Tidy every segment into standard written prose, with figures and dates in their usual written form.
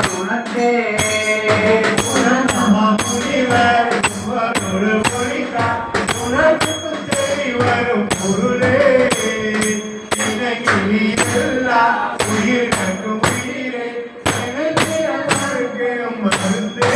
குணத்தே குணமா முனிவர் ஒரு மொழிக்கார் குணத்துக்கு தேடி வரும் பொருளே இன்னைக்கு நீ எல்லா உயிர் கட்டும் உயிரே எனக்கு மருந்தே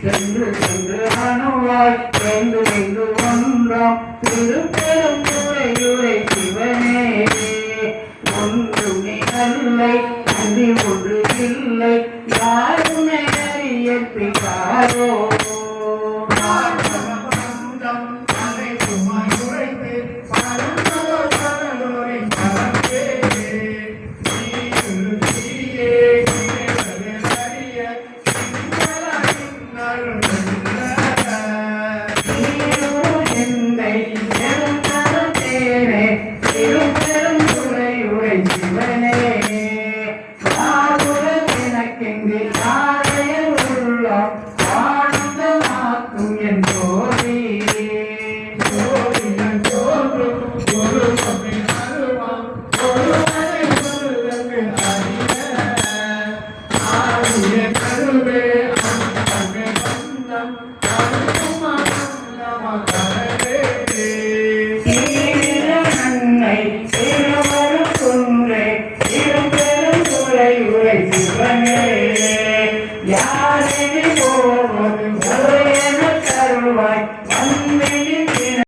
சென்று சென்று அணுவாய் சென்று சென்று ஒன்றாம் திருப்பெரும் துறையுரை சிவனே ஒன்றுமே அல்லை அன்றி ஒன்று இல்லை யாருமே அறியற்பிக்காரோ திருவரும் குன்றை திருப்பெரும் துறை உரை